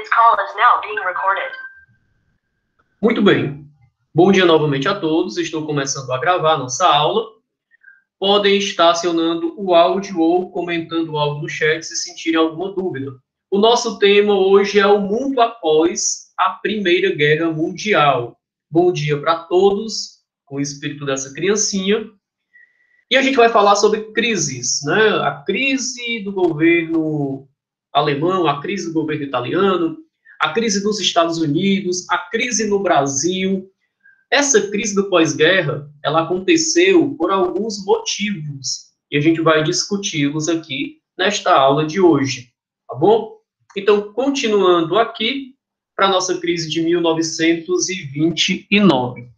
This call is now being recorded. Muito bem. Bom dia novamente a todos. Estou começando a gravar nossa aula. Podem estar acionando o áudio ou comentando algo no chat se sentirem alguma dúvida. O nosso tema hoje é o mundo após a Primeira Guerra Mundial. Bom dia para todos, com o espírito dessa criancinha. E a gente vai falar sobre crises, né? A crise do governo alemão, a crise do governo italiano, a crise dos Estados Unidos, a crise no Brasil. Essa crise do pós-guerra, ela aconteceu por alguns motivos, e a gente vai discuti-los aqui nesta aula de hoje, tá bom? Então, continuando aqui para a nossa crise de 1929.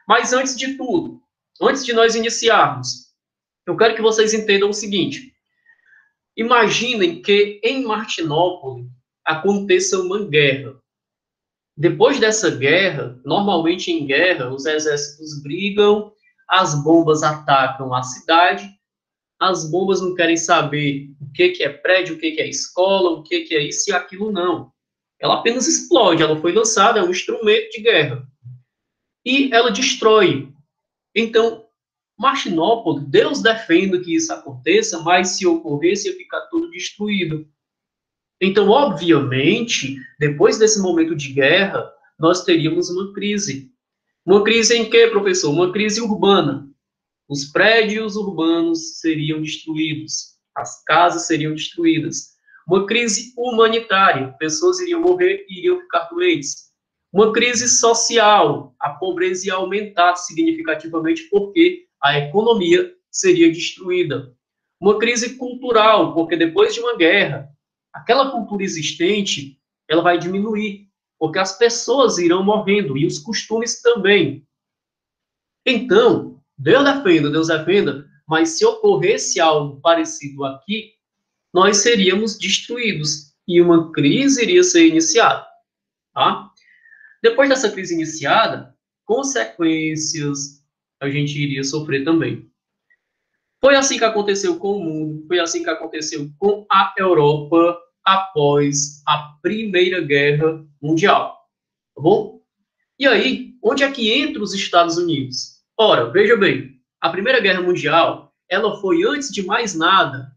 Mas antes de tudo, antes de nós iniciarmos, eu quero que vocês entendam o seguinte. Imaginem que em Martinópole aconteça uma guerra. Depois dessa guerra, normalmente em guerra, os exércitos brigam, as bombas atacam a cidade, as bombas não querem saber o que é prédio, o que é escola, o que é isso e aquilo, não. Ela apenas explode, ela foi lançada, é um instrumento de guerra. E ela destrói. Então, Martinópole, Deus defenda que isso aconteça, mas se ocorresse, ia ficar tudo destruído. Então, obviamente, depois desse momento de guerra, nós teríamos uma crise. Uma crise em que, professor? Uma crise urbana. Os prédios urbanos seriam destruídos, as casas seriam destruídas. Uma crise humanitária, pessoas iriam morrer e iriam ficar doentes. Uma crise social, a pobreza ia aumentar significativamente porque a economia seria destruída. Uma crise cultural, porque depois de uma guerra, aquela cultura existente, ela vai diminuir, porque as pessoas irão morrendo e os costumes também. Então, Deus defenda, mas se ocorresse algo parecido aqui, nós seríamos destruídos e uma crise iria ser iniciada, tá? Depois dessa crise iniciada, consequências a gente iria sofrer também. Foi assim que aconteceu com o mundo, foi assim que aconteceu com a Europa após a Primeira Guerra Mundial, tá bom? E aí, onde é que entra os Estados Unidos? Ora, veja bem, a Primeira Guerra Mundial, ela foi, antes de mais nada,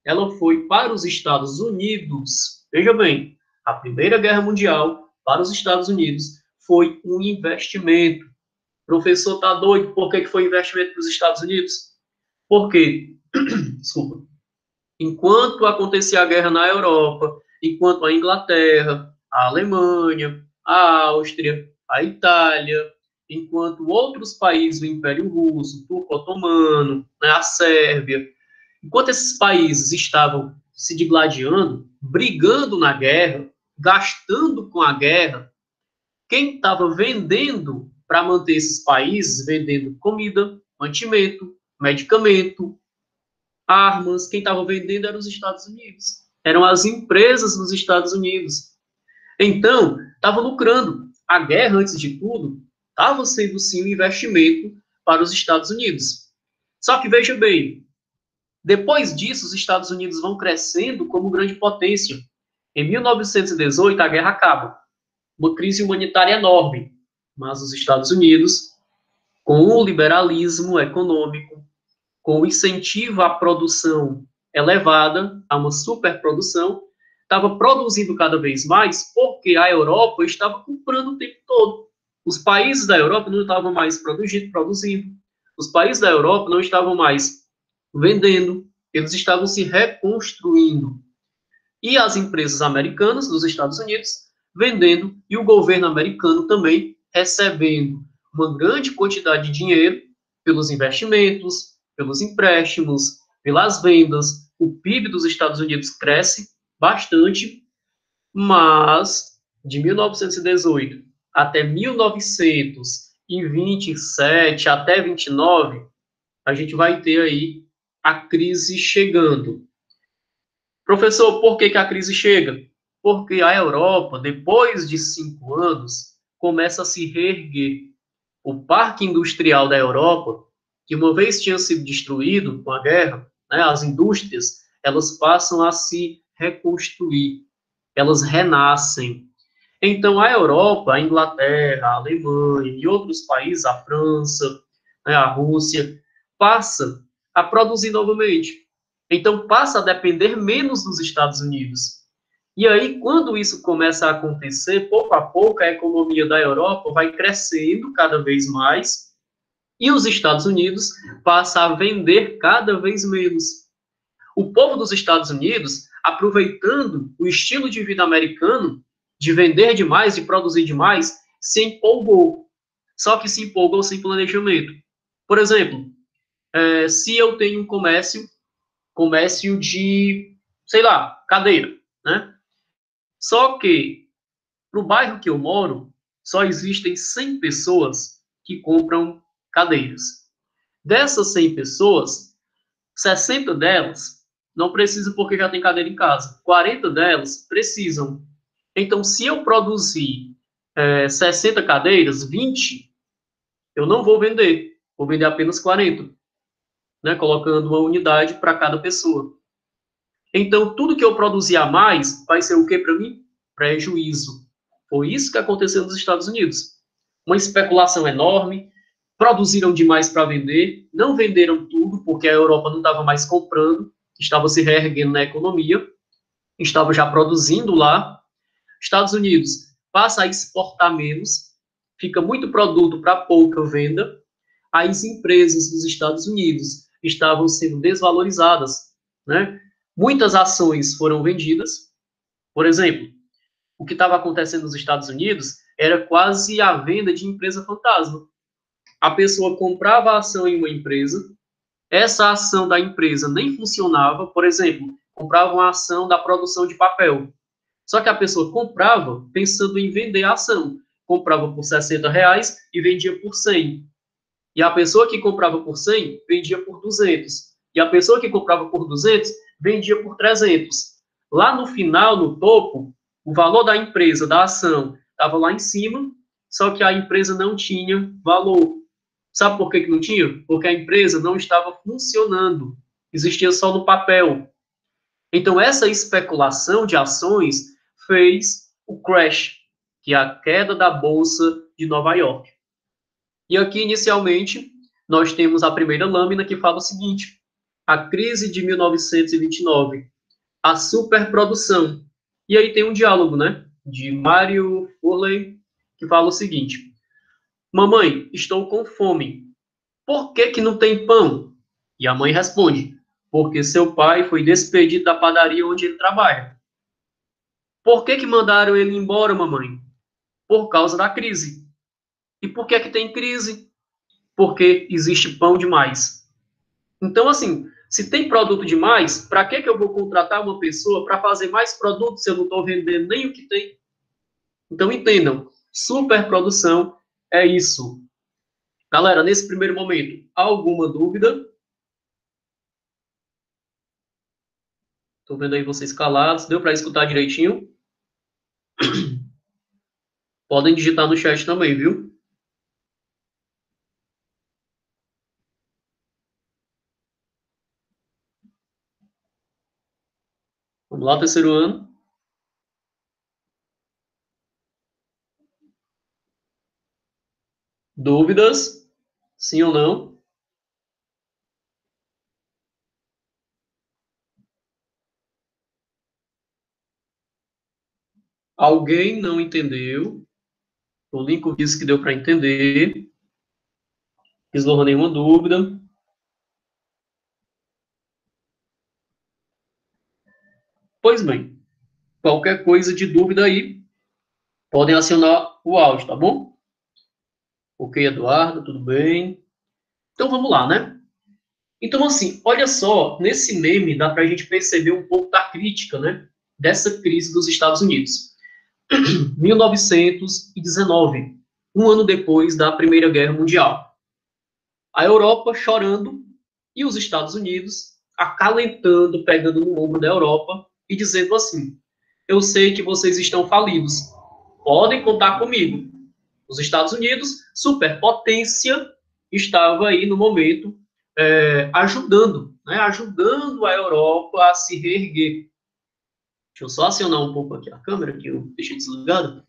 ela foi para os Estados Unidos. Veja bem, a Primeira Guerra Mundial para os Estados Unidos foi um investimento. O professor está doido? Por que foi investimento para os Estados Unidos? Porque, desculpa, enquanto acontecia a guerra na Europa, enquanto a Inglaterra, a Alemanha, a Áustria, a Itália, enquanto outros países do Império Russo, o Turco Otomano, né, a Sérvia, enquanto esses países estavam se digladiando, brigando na guerra, gastando com a guerra, quem estava vendendo para manter esses países, vendendo comida, mantimento, medicamento, armas, quem estava vendendo eram os Estados Unidos. Eram as empresas dos Estados Unidos. Então, estava lucrando. A guerra, antes de tudo, estava sendo sim um investimento para os Estados Unidos. Só que veja bem, depois disso, os Estados Unidos vão crescendo como grande potência. Em 1918, a guerra acaba. Uma crise humanitária enorme. Mas os Estados Unidos, com o liberalismo econômico, com o incentivo à produção elevada, a uma superprodução, estava produzindo cada vez mais porque a Europa estava comprando o tempo todo. Os países da Europa não estavam mais produzindo. Os países da Europa não estavam mais vendendo. Eles estavam se reconstruindo. E as empresas americanas dos Estados Unidos vendendo e o governo americano também recebendo uma grande quantidade de dinheiro pelos investimentos, pelos empréstimos, pelas vendas. O PIB dos Estados Unidos cresce bastante, mas de 1918 até 1927, até 29, a gente vai ter aí a crise chegando. Professor, por que a crise chega? Porque a Europa, depois de 5 anos, começa a se reerguer. O parque industrial da Europa, que uma vez tinha sido destruído com a guerra, né, as indústrias, elas passam a se reconstruir, elas renascem. Então, a Europa, a Inglaterra, a Alemanha e outros países, a França, né, a Rússia, passa a produzir novamente. Então, passa a depender menos dos Estados Unidos. E aí, quando isso começa a acontecer, pouco a pouco, a economia da Europa vai crescendo cada vez mais e os Estados Unidos passa a vender cada vez menos. O povo dos Estados Unidos, aproveitando o estilo de vida americano, de vender demais, de produzir demais, se empolgou. Só que se empolgou sem planejamento. Por exemplo, se eu tenho um comércio de, sei lá, cadeira, né? Só que, para o bairro que eu moro, só existem 100 pessoas que compram cadeiras. Dessas 100 pessoas, 60 delas não precisam porque já tem cadeira em casa. 40 delas precisam. Então, se eu produzir 60 cadeiras, 20, eu não vou vender. Vou vender apenas 40, né? Colocando uma unidade para cada pessoa. Então, tudo que eu produzir a mais vai ser o que para mim? Prejuízo. Foi isso que aconteceu nos Estados Unidos. Uma especulação enorme, produziram demais para vender, não venderam tudo, porque a Europa não estava mais comprando, estava se reerguendo na economia, estava já produzindo lá. Estados Unidos passa a exportar menos, fica muito produto para pouca venda, as empresas dos Estados Unidos estavam sendo desvalorizadas, né? Muitas ações foram vendidas. Por exemplo, o que estava acontecendo nos Estados Unidos era quase a venda de empresa fantasma. A pessoa comprava a ação em uma empresa, essa ação da empresa nem funcionava, por exemplo, comprava uma ação da produção de papel. Só que a pessoa comprava pensando em vender a ação. Comprava por R$ 60 e vendia por 100. E a pessoa que comprava por 100 vendia por 200. E a pessoa que comprava por 200 vendia por 300. Lá no final, no topo, o valor da empresa, da ação, estava lá em cima, só que a empresa não tinha valor. Sabe por que não tinha? Porque a empresa não estava funcionando. Existia só no papel. Então, essa especulação de ações fez o crash, que é a queda da Bolsa de Nova York. E aqui, inicialmente, nós temos a primeira lâmina que fala o seguinte: a crise de 1929, a superprodução. E aí tem um diálogo, né, de Mário Furley, que fala o seguinte: mamãe, estou com fome. Por que que não tem pão? E a mãe responde: porque seu pai foi despedido da padaria onde ele trabalha. Por que que mandaram ele embora, mamãe? Por causa da crise. E por que que tem crise? Porque existe pão demais. Então, assim, se tem produto demais, para que que eu vou contratar uma pessoa para fazer mais produto se eu não estou vendendo nem o que tem? Então, entendam, superprodução é isso. Galera, nesse primeiro momento, alguma dúvida? Estou vendo aí vocês calados. Deu para escutar direitinho? Podem digitar no chat também, viu? Vamos lá, terceiro ano. Dúvidas? Sim ou não? Alguém não entendeu? O Lincoln disse que deu para entender. Islorra nenhuma dúvida. Pois bem, qualquer coisa de dúvida aí, podem acionar o áudio, tá bom? Ok, Eduardo, tudo bem? Então vamos lá, né? Então, assim, olha só, nesse meme dá para a gente perceber um pouco da crítica, né? Dessa crise dos Estados Unidos. 1919, um ano depois da Primeira Guerra Mundial. A Europa chorando e os Estados Unidos acalentando, pegando no ombro da Europa e dizendo assim: eu sei que vocês estão falidos, podem contar comigo. Os Estados Unidos, superpotência, estava aí no momento ajudando, né, ajudando a Europa a se reerguer. Deixa eu só acionar um pouco aqui a câmera, que eu deixei desligada.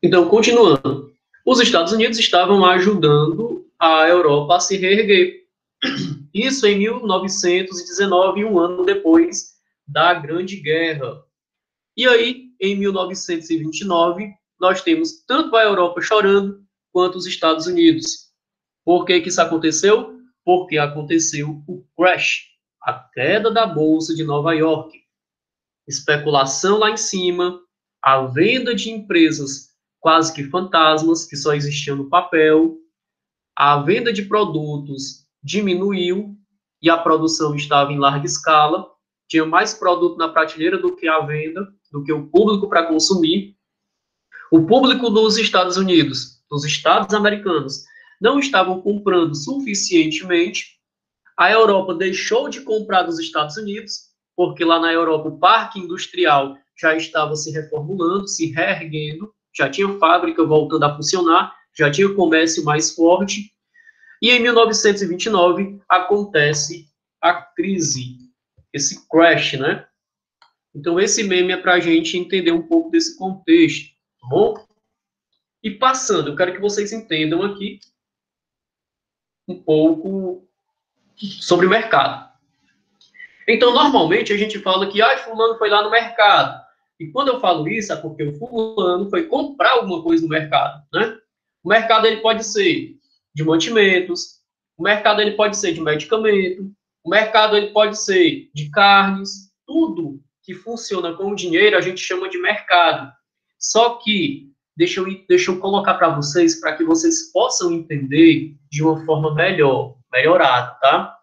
Então, continuando, os Estados Unidos estavam ajudando a Europa a se reerguer. Isso em 1919, um ano depois da Grande Guerra. E aí, em 1929, nós temos tanto a Europa chorando quanto os Estados Unidos. Por que que isso aconteceu? Porque aconteceu o crash, a queda da Bolsa de Nova York. Especulação lá em cima, a venda de empresas quase que fantasmas, que só existiam no papel, a venda de produtos diminuiu e a produção estava em larga escala, tinha mais produto na prateleira do que a venda, do que o público para consumir. O público dos Estados Unidos, dos Estados americanos, não estavam comprando suficientemente. A Europa deixou de comprar dos Estados Unidos, porque lá na Europa o parque industrial já estava se reformulando, se reerguendo, já tinha fábrica voltando a funcionar, já tinha comércio mais forte. E em 1929 acontece a crise, esse crash, né? Então esse meme é para a gente entender um pouco desse contexto, tá bom? E passando, eu quero que vocês entendam aqui um pouco sobre o mercado. Então, normalmente a gente fala que fulano foi lá no mercado. E quando eu falo isso, é porque o fulano foi comprar alguma coisa no mercado, né? O mercado ele pode ser de mantimentos, o mercado ele pode ser de medicamento, o mercado ele pode ser de carnes, tudo que funciona com o dinheiro a gente chama de mercado. Só que deixa eu colocar para vocês para que vocês possam entender de uma forma melhorada, tá?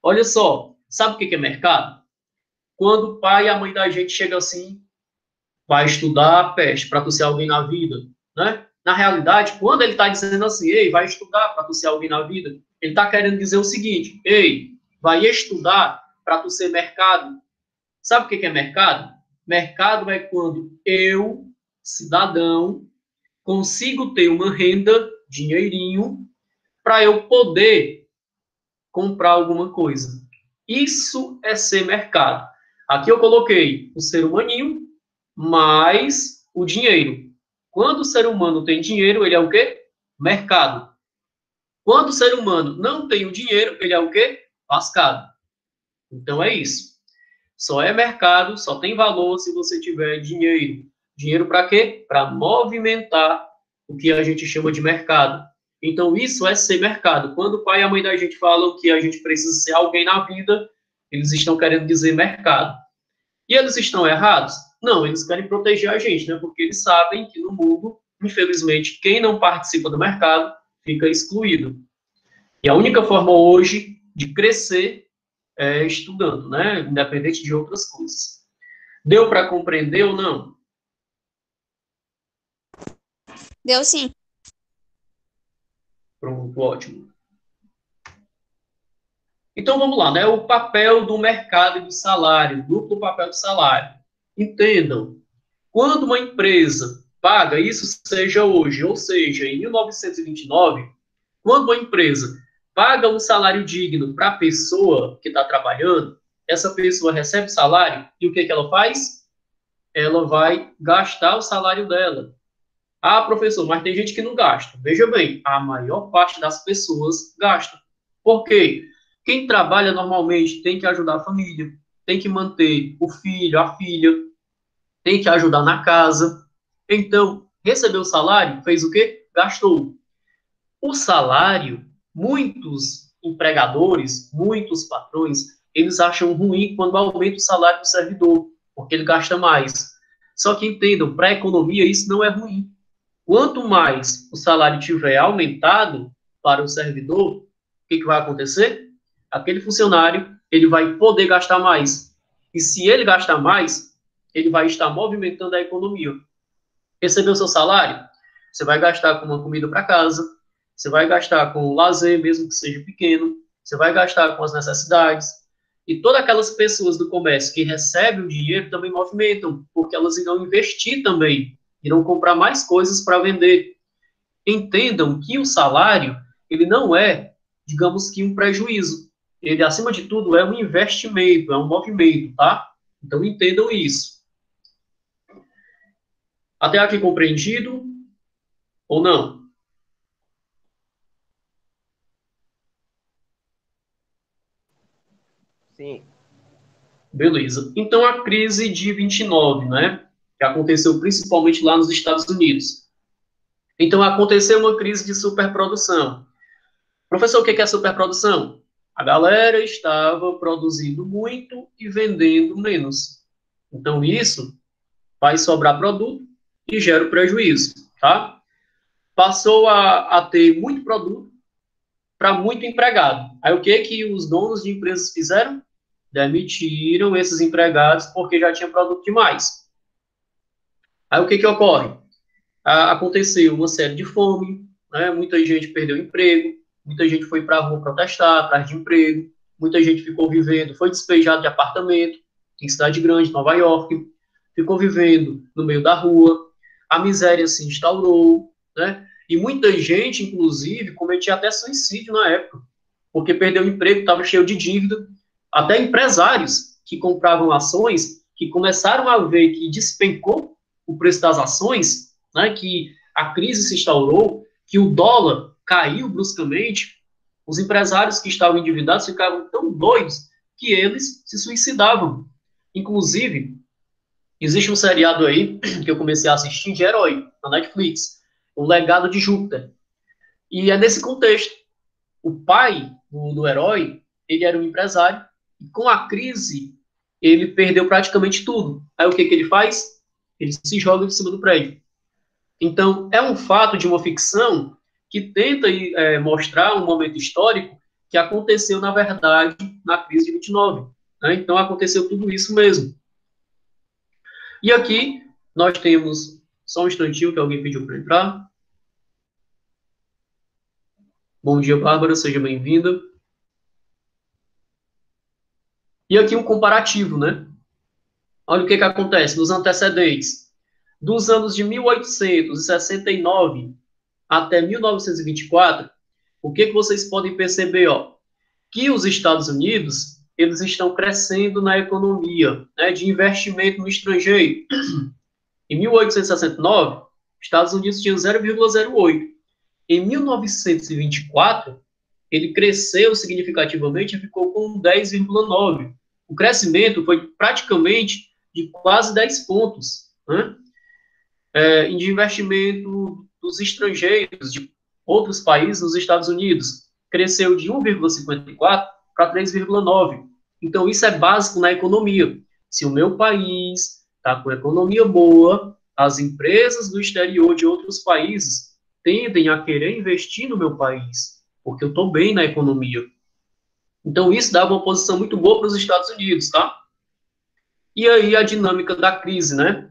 Olha só, sabe o que é mercado? Quando o pai e a mãe da gente chegam assim, vai estudar a peste para tu ser alguém na vida, né? Na realidade, quando ele está dizendo assim, ei, vai estudar para tu ser alguém na vida, ele está querendo dizer o seguinte, ei, vai estudar para tu ser mercado. Sabe o que é mercado? Mercado é quando eu, cidadão, consigo ter uma renda, dinheirinho, para eu poder comprar alguma coisa. Isso é ser mercado. Aqui eu coloquei o ser humaninho mais o dinheiro. Quando o ser humano tem dinheiro, ele é o quê? Mercado. Quando o ser humano não tem o dinheiro, ele é o quê? Lascado. Então é isso. Só é mercado, só tem valor se você tiver dinheiro. Dinheiro para quê? Para movimentar o que a gente chama de mercado. Então, isso é ser mercado. Quando o pai e a mãe da gente falam que a gente precisa ser alguém na vida, eles estão querendo dizer mercado. E eles estão errados? Não, eles querem proteger a gente, né? Porque eles sabem que no mundo, infelizmente, quem não participa do mercado fica excluído. E a única forma hoje de crescer é estudando, né? Independente de outras coisas. Deu para compreender ou não? Deu sim. Pronto, ótimo. Então vamos lá, né? O papel do mercado e do salário, duplo papel do salário. Entendam, quando uma empresa paga, isso seja hoje, ou seja, em 1929, quando uma empresa paga um salário digno para a pessoa que está trabalhando, essa pessoa recebe salário e o que ela faz? Ela vai gastar o salário dela. Ah, professor, mas tem gente que não gasta. Veja bem, a maior parte das pessoas gasta. Por quê? Quem trabalha normalmente tem que ajudar a família, tem que manter o filho, a filha, tem que ajudar na casa. Então, recebeu o salário, fez o quê? Gastou. O salário, muitos empregadores, muitos patrões, eles acham ruim quando aumenta o salário do servidor, porque ele gasta mais. Só que entendam, para a economia isso não é ruim. Quanto mais o salário tiver aumentado para o servidor, o que vai acontecer? Aquele funcionário ele vai poder gastar mais. E se ele gastar mais, ele vai estar movimentando a economia. Recebeu seu salário? Você vai gastar com uma comida para casa, você vai gastar com o lazer, mesmo que seja pequeno, você vai gastar com as necessidades. E todas aquelas pessoas do comércio que recebem o dinheiro também movimentam, porque elas irão investir também, irão comprar mais coisas para vender. Entendam que o salário, ele não é, digamos que um prejuízo. Ele, acima de tudo, é um investimento, é um movimento, tá? Então, entendam isso. Até aqui compreendido? Ou não? Sim. Beleza. Então, a crise de 29, né? Que aconteceu principalmente lá nos Estados Unidos. Então, aconteceu uma crise de superprodução. Professor, o que é superprodução? A galera estava produzindo muito e vendendo menos. Então, isso vai sobrar produto e gera o prejuízo, tá? Passou a ter muito produto para muito empregado. Aí, o que os donos de empresas fizeram? Demitiram esses empregados porque já tinha produto demais. Aí, o que ocorre? Aconteceu uma série de fome, né? Muita gente perdeu emprego, muita gente foi para a rua protestar atrás de emprego, muita gente ficou vivendo, foi despejado de apartamento em cidade grande, Nova York, ficou vivendo no meio da rua, a miséria se instaurou, né? E muita gente, inclusive, cometia até suicídio na época, porque perdeu o emprego, estava cheio de dívida, até empresários que compravam ações, que começaram a ver que despencou o preço das ações, né, que a crise se instaurou, que o dólar caiu bruscamente, os empresários que estavam endividados ficavam tão doidos que eles se suicidavam. Inclusive, existe um seriado aí que eu comecei a assistir de herói, na Netflix, O Legado de Júpiter. E é nesse contexto. O pai do herói, ele era um empresário, e com a crise, ele perdeu praticamente tudo. Aí o que ele faz? Ele se joga de cima do prédio. Então, é um fato de uma ficção que tenta mostrar um momento histórico que aconteceu, na verdade, na crise de 29. Né? Então, aconteceu tudo isso mesmo. E aqui, nós temos, só um instantinho que alguém pediu para entrar. Bom dia, Bárbara, seja bem-vinda. E aqui um comparativo, né? Olha o que acontece nos antecedentes. Dos anos de 1869 até 1924, o que vocês podem perceber? Ó? Que os Estados Unidos, eles estão crescendo na economia, né, de investimento no estrangeiro. Em 1869, Estados Unidos tinha 0,08. Em 1924, ele cresceu significativamente e ficou com 10,9. O crescimento foi praticamente de quase 10 pontos, né? De investimento dos estrangeiros, de outros países nos Estados Unidos. Cresceu de 1,54 para 3,9. Então, isso é básico na economia. Se o meu país está com economia boa, as empresas do exterior de outros países tendem a querer investir no meu país, porque eu estou bem na economia. Então, isso dá uma posição muito boa para os Estados Unidos, tá? E aí, a dinâmica da crise, né?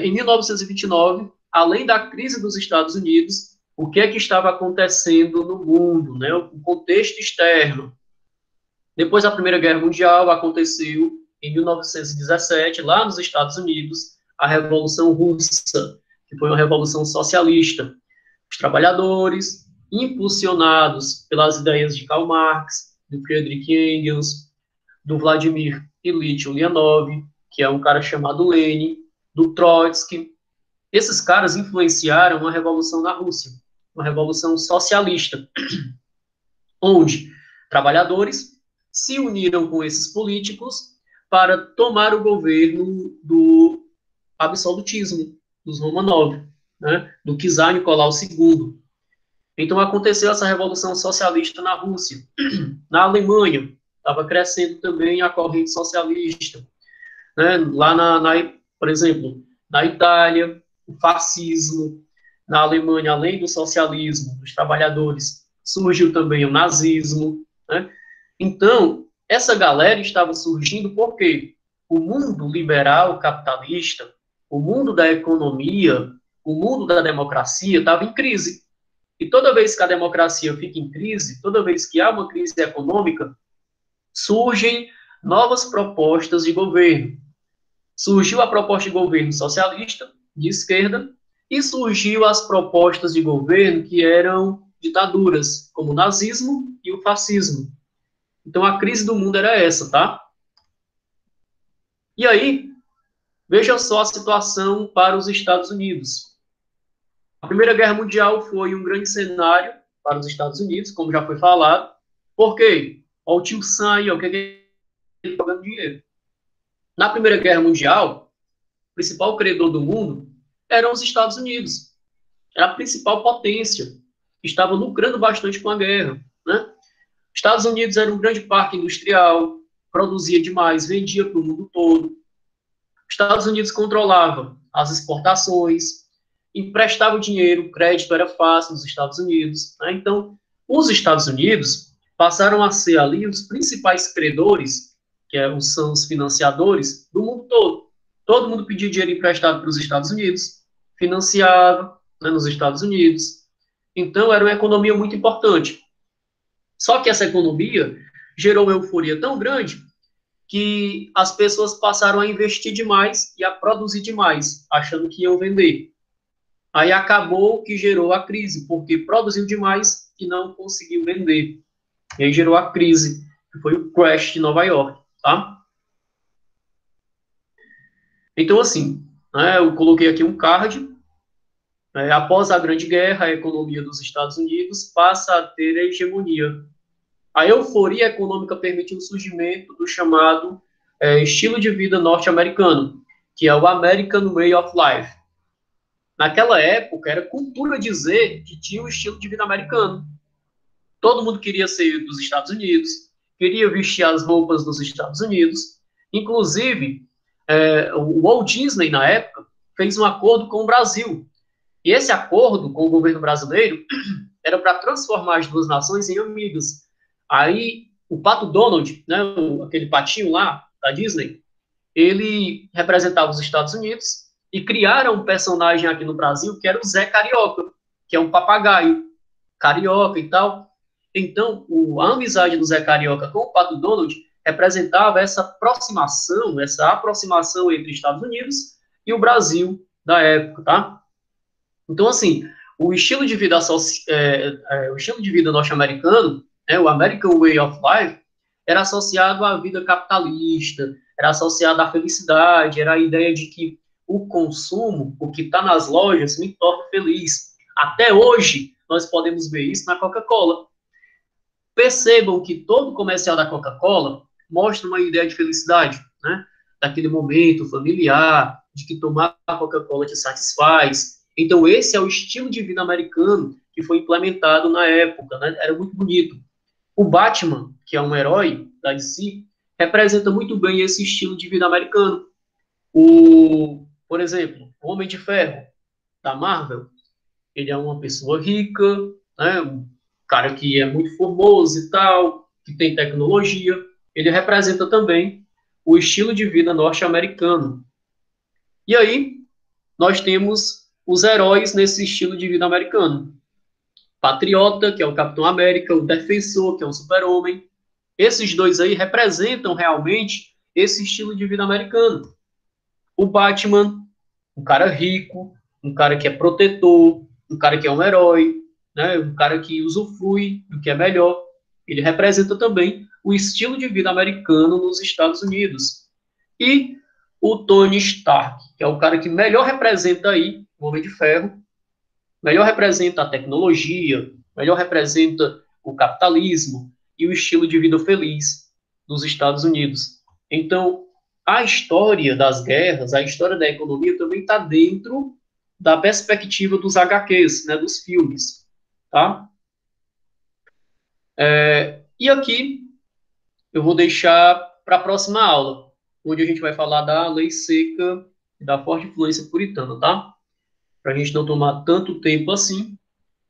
Em 1929, além da crise dos Estados Unidos, o que é que estava acontecendo no mundo, né? O contexto externo. Depois da Primeira Guerra Mundial, aconteceu, em 1917, lá nos Estados Unidos, a Revolução Russa, que foi uma revolução socialista. Os trabalhadores, impulsionados pelas ideias de Karl Marx, do Friedrich Engels, do Vladimir Ilyich Ulyanov, que é um cara chamado Lenin, do Trotsky. Esses caras influenciaram uma revolução na Rússia, uma revolução socialista, onde trabalhadores se uniram com esses políticos para tomar o governo do absolutismo, dos Romanov, né, do czar Nicolau II. Então aconteceu essa revolução socialista na Rússia. Na Alemanha, estava crescendo também a corrente socialista. Né? Lá, por exemplo, na Itália, o fascismo. Na Alemanha, além do socialismo dos trabalhadores, surgiu também o nazismo. Né? Então, essa galera estava surgindo porque o mundo liberal capitalista, o mundo da economia, o mundo da democracia estava em crise. E toda vez que a democracia fica em crise, toda vez que há uma crise econômica, surgem novas propostas de governo. Surgiu a proposta de governo socialista, de esquerda, e surgiu as propostas de governo que eram ditaduras, como o nazismo e o fascismo. Então, a crise do mundo era essa, tá? E aí, veja só a situação para os Estados Unidos. A Primeira Guerra Mundial foi um grande cenário para os Estados Unidos, como já foi falado. Por quê? Olha o tio Sam aí, o que é que ele está jogando dinheiro. Na Primeira Guerra Mundial, o principal credor do mundo eram os Estados Unidos. Era a principal potência. Estava lucrando bastante com a guerra, né? Estados Unidos era um grande parque industrial, produzia demais, vendia para o mundo todo. Estados Unidos controlava as exportações, emprestava o dinheiro, o crédito era fácil nos Estados Unidos. Né? Então, os Estados Unidos passaram a ser ali os principais credores, são os financiadores do mundo todo. Todo mundo pedia dinheiro emprestado para os Estados Unidos, financiava, né, nos Estados Unidos. Então, era uma economia muito importante. Só que essa economia gerou uma euforia tão grande que as pessoas passaram a investir demais e a produzir demais, achando que iam vender. Aí acabou que gerou a crise, porque produziu demais e não conseguiu vender. E aí gerou a crise, que foi o crash de Nova York, tá? Então, assim, né, eu coloquei aqui um card. Após a Grande Guerra, a economia dos Estados Unidos passa a ter a hegemonia. A euforia econômica permitiu o surgimento do chamado estilo de vida norte-americano, que é o American Way of Life. Naquela época, era cultura dizer que tinha um estilo de vida americano. Todo mundo queria ser dos Estados Unidos, queria vestir as roupas dos Estados Unidos. Inclusive, o Walt Disney, na época, fez um acordo com o Brasil. E esse acordo com o governo brasileiro era para transformar as duas nações em amigas. Aí, o Pato Donald, né, aquele patinho lá da Disney, ele representava os Estados Unidos e criaram um personagem aqui no Brasil que era o Zé Carioca, que é um papagaio carioca e tal. Então, a amizade do Zé Carioca com o Pato Donald representava essa aproximação entre Estados Unidos e o Brasil da época, tá? Então, assim, o estilo de vida norte-americano, o American Way of Life, era associado à vida capitalista, era associado à felicidade, era a ideia de que o consumo, o que está nas lojas, me torna feliz. Até hoje, nós podemos ver isso na Coca-Cola. Percebam que todo comercial da Coca-Cola mostra uma ideia de felicidade, né? Daquele momento familiar, de que tomar a Coca-Cola te satisfaz. Então, esse é o estilo de vida americano que foi implementado na época, né? Era muito bonito. O Batman, que é um herói da DC, representa muito bem esse estilo de vida americano. Por exemplo, o Homem de Ferro, da Marvel, ele é uma pessoa rica, né? Um cara que é muito formoso e tal, que tem tecnologia. Ele representa também o estilo de vida norte-americano. E aí, nós temos os heróis nesse estilo de vida americano. Patriota, que é o Capitão América, o Defensor, que é o Super-Homem. Esses dois aí representam realmente esse estilo de vida americano. O Batman, um cara rico, um cara que é protetor, um cara que é um herói, né? Um cara que usufrui do que é melhor. Ele representa também o estilo de vida americano nos Estados Unidos. E o Tony Stark, que é o cara que melhor representa aí o Homem de Ferro, melhor representa a tecnologia, melhor representa o capitalismo e o estilo de vida feliz dos Estados Unidos. Então, a história das guerras, a história da economia também está dentro da perspectiva dos HQs, né, dos filmes, tá? E aqui eu vou deixar para a próxima aula, onde a gente vai falar da lei seca e da forte influência puritana, tá? Para a gente não tomar tanto tempo assim,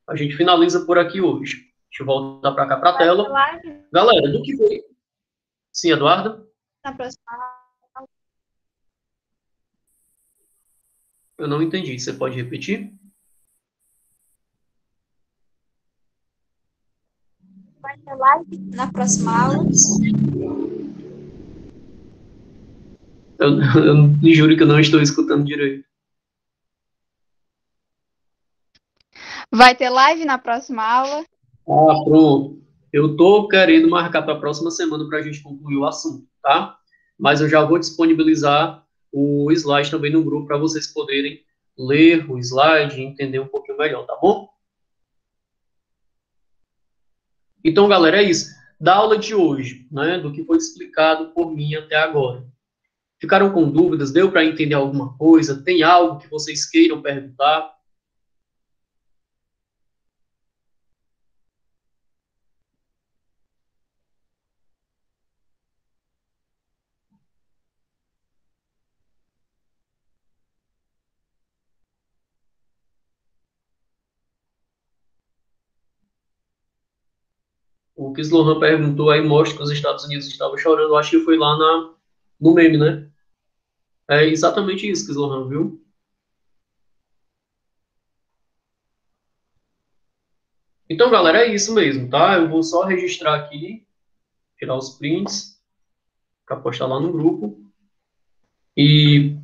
a gente finaliza por aqui hoje. Deixa eu voltar para cá para a tela. Galera, do que foi? Sim, Eduarda? Na próxima. Eu não entendi. Você pode repetir? Vai ter live na próxima aula. Eu me juro que eu não estou escutando direito. Vai ter live na próxima aula. Ah, pronto. Eu estou querendo marcar para a próxima semana para a gente concluir o assunto, tá? Mas eu já vou disponibilizar o slide também no grupo para vocês poderem ler o slide e entender um pouquinho melhor, tá bom? Então, galera, é isso. Da aula de hoje, né, do que foi explicado por mim até agora. Ficaram com dúvidas? Deu para entender alguma coisa? Tem algo que vocês queiram perguntar? O que Slohan perguntou aí mostra que os Estados Unidos estavam chorando. Eu acho que foi lá no meme, né? É exatamente isso que Slohan viu. Então, galera, é isso mesmo, tá? Eu vou só registrar aqui, tirar os prints, para postar lá no grupo. E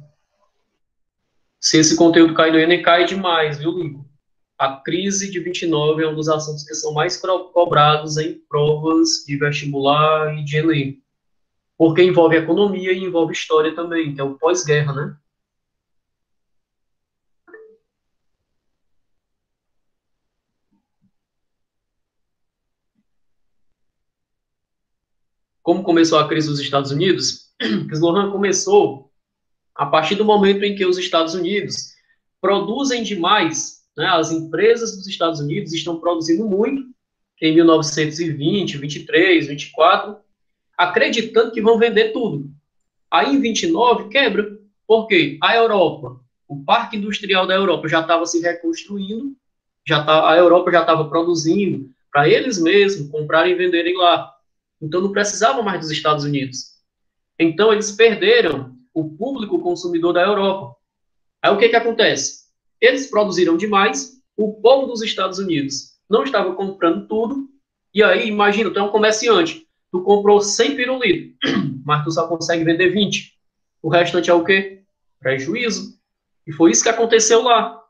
se esse conteúdo cair no Enem, cai demais, viu, Ligo? A crise de 29 é um dos assuntos que são mais cobrados em provas de vestibular e de Enem. Porque envolve economia e envolve história também, que é o pós-guerra, né? Como começou a crise dos Estados Unidos? Slohan começou a partir do momento em que os Estados Unidos produzem demais, né? As empresas dos Estados Unidos estão produzindo muito em 1920, 23, 24, acreditando que vão vender tudo. Aí em 29 quebra. Por quê? A Europa, o parque industrial da Europa já estava se reconstruindo, a Europa já estava produzindo para eles mesmos comprarem e venderem lá. Então não precisavam mais dos Estados Unidos. Então eles perderam o público consumidor da Europa. Aí o que acontece? Eles produziram demais, o povo dos Estados Unidos não estava comprando tudo, e aí, imagina, tu é um comerciante, tu comprou 100 pirulitos, mas tu só consegue vender 20. O restante é o quê? Prejuízo. E foi isso que aconteceu lá.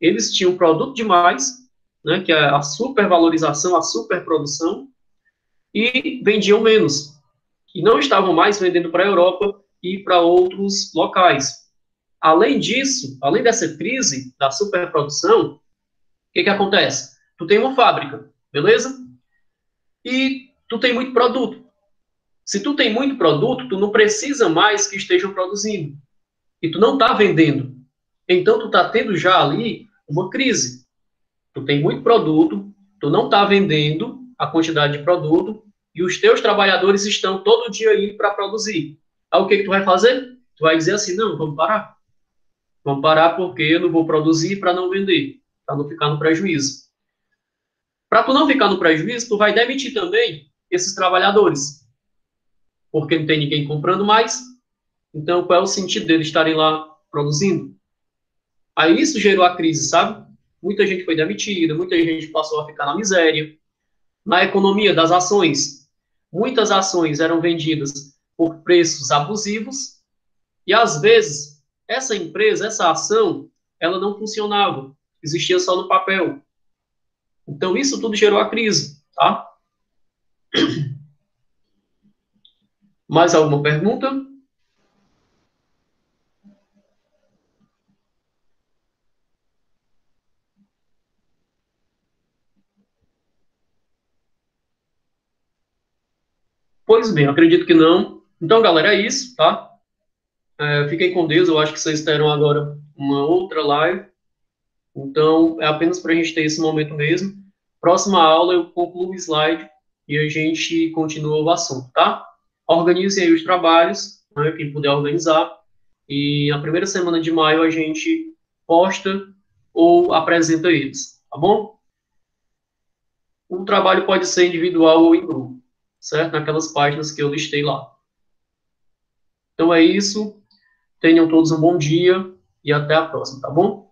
Eles tinham produto demais, né, que é a supervalorização, a superprodução, e vendiam menos. E não estavam mais vendendo para a Europa e para outros locais. Além disso, além dessa crise da superprodução, o que acontece? Tu tem uma fábrica, beleza? E tu tem muito produto. Se tu tem muito produto, tu não precisa mais que estejam produzindo. E tu não está vendendo. Então, tu está tendo já ali uma crise. Tu tem muito produto, tu não está vendendo a quantidade de produto, e os teus trabalhadores estão todo dia indo para produzir. Aí o que tu vai fazer? Tu vai dizer assim, não, vamos parar. Vamos parar porque eu não vou produzir para não vender, para não ficar no prejuízo. Para tu não ficar no prejuízo, tu vai demitir também esses trabalhadores, porque não tem ninguém comprando mais. Então, qual é o sentido deles estarem lá produzindo? Aí isso gerou a crise, sabe? Muita gente foi demitida, muita gente passou a ficar na miséria. Na economia das ações, muitas ações eram vendidas por preços abusivos e, às vezes, essa empresa, essa ação, ela não funcionava, existia só no papel. Então, isso tudo gerou a crise, tá? Mais alguma pergunta? Pois bem, acredito que não. Então, galera, é isso, tá? Fiquem com Deus, eu acho que vocês terão agora uma outra live. Então, é apenas para a gente ter esse momento mesmo. Próxima aula eu concluo o slide e a gente continua o assunto, tá? Organizem aí os trabalhos, né, quem puder organizar. E na primeira semana de maio a gente posta ou apresenta eles, tá bom? O trabalho pode ser individual ou em grupo, certo? Naquelas páginas que eu listei lá. Então é isso. Tenham todos um bom dia e até a próxima, tá bom?